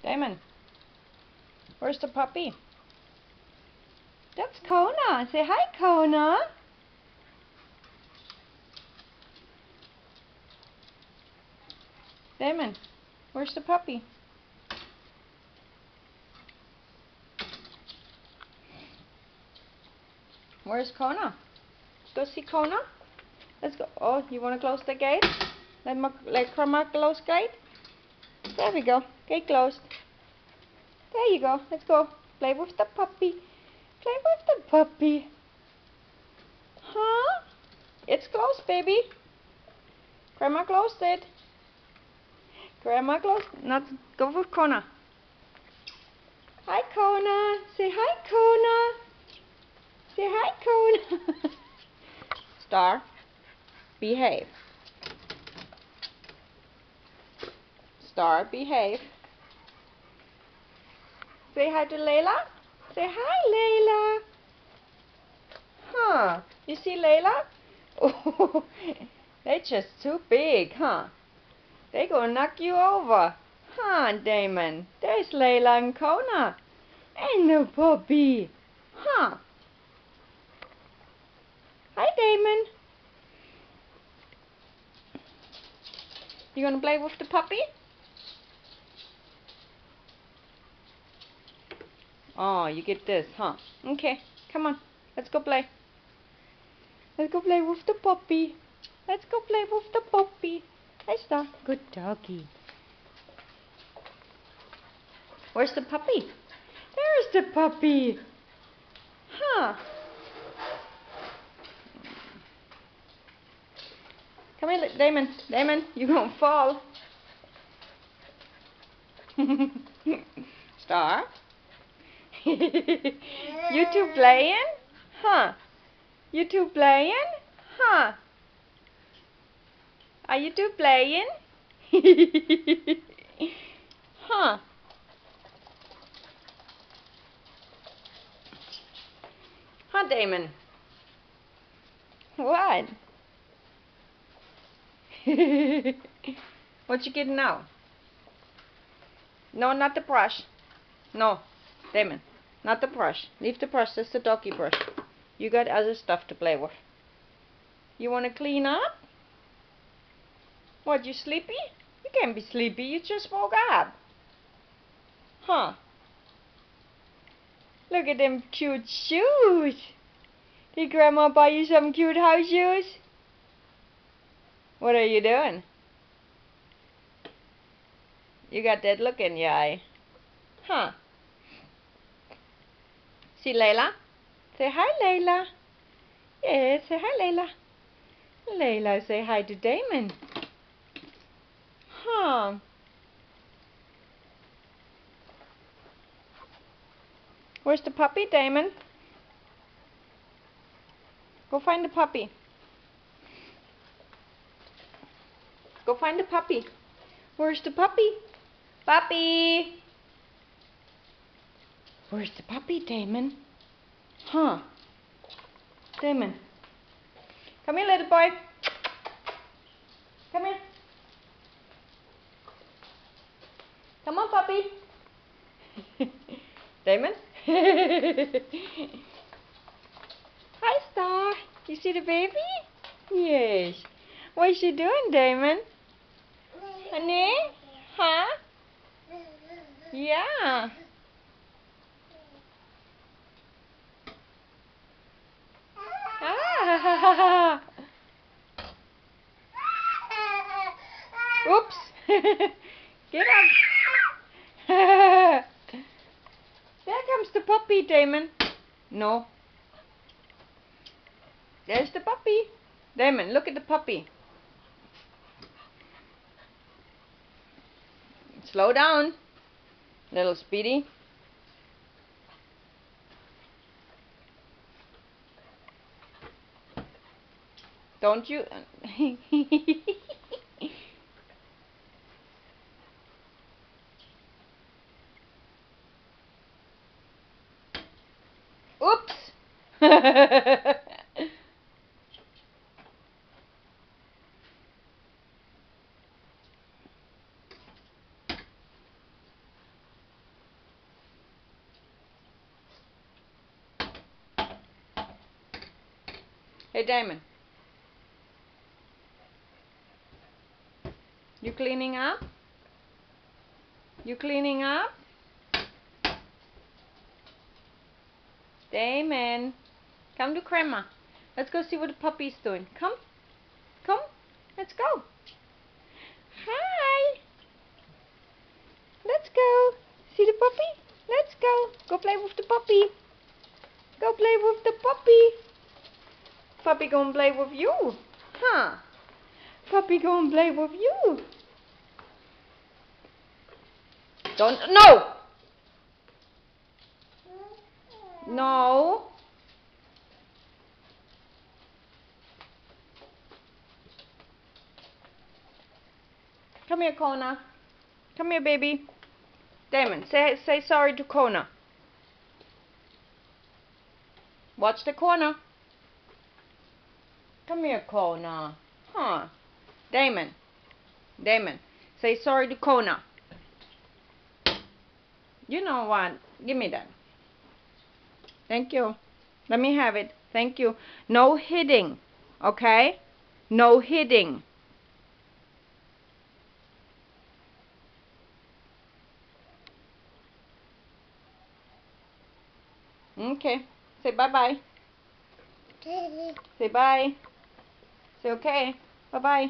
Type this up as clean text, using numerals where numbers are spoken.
Damon, where's the puppy? That's Kona. Say hi, Kona. Damon, where's the puppy? Where's Kona? Go see Kona. Let's go. Oh, you want to close the gate? Let Grandma close gate. There we go. Gate closed. There you go. Let's go. Play with the puppy. Play with the puppy. Huh? It's closed, baby. Grandma closed it. Grandma closed. Not go with Kona. Hi, Kona. Say hi, Kona. Say hi, Kona. Star, behave. Star, behave. Say hi to Layla. Say hi, Layla. Huh? You see Layla? Oh, they're just too big, huh? They're gonna knock you over. Huh, Damon? There's Layla and Kona. And the puppy. Huh? Hi, Damon. You gonna play with the puppy? Oh, you get this, huh? Okay, come on. Let's go play. Let's go play with the puppy. Let's go play with the puppy. Hi, Star. Good doggy. Where's the puppy? There's the puppy. Huh? Come here, Damon. Damon, you're gonna fall. Star? You two playing? Huh? You two playing? Huh? Are you two playing? Huh? Huh, Damon? What? What you getting now? No, not the brush. No, Damon, not the brush. Leave the brush, that's the doggy brush. You got other stuff to play with. You want to clean up? What, you sleepy? You can't be sleepy, you just woke up. Huh? Look at them cute shoes. Did Grandma buy you some cute house shoes? What are you doing? You got that look in your eye. Huh? See Layla? Say hi, Layla. Yeah, say hi, Layla. Layla, say hi to Damon. Huh? Where's the puppy, Damon? Go find the puppy. Go find the puppy. Where's the puppy? Puppy! Where's the puppy, Damon? Huh? Damon. Come here, little boy. Come here. Come on, puppy. Damon? Hi, Star. You see the baby? Yes. What's she doing, Damon? Honey? Huh? Yeah. Ah. Oops. Get up. There comes the puppy, Damon. No. There's the puppy. Damon, look at the puppy. Slow down, little Speedy. Don't you... Oops! Hey, Damon. You cleaning up? You cleaning up? Damon. Come to Grandma. Let's go see what the puppy's doing. Come. Come. Let's go. Hi. Let's go. See the puppy? Let's go. Go play with the puppy. Go play with the puppy. Puppy gonna play with you. Huh? Puppy gonna play with you. Don't. No! No. Come here, Kona. Come here, baby. Damon, say sorry to Kona. Watch the corner. Come here, Kona. Huh? Damon. Damon, say sorry to Kona. You know what? Give me that. Thank you. Let me have it. Thank you. No hitting. Okay? No hitting. Okay. Say bye-bye. Say bye. Say okay. Bye-bye.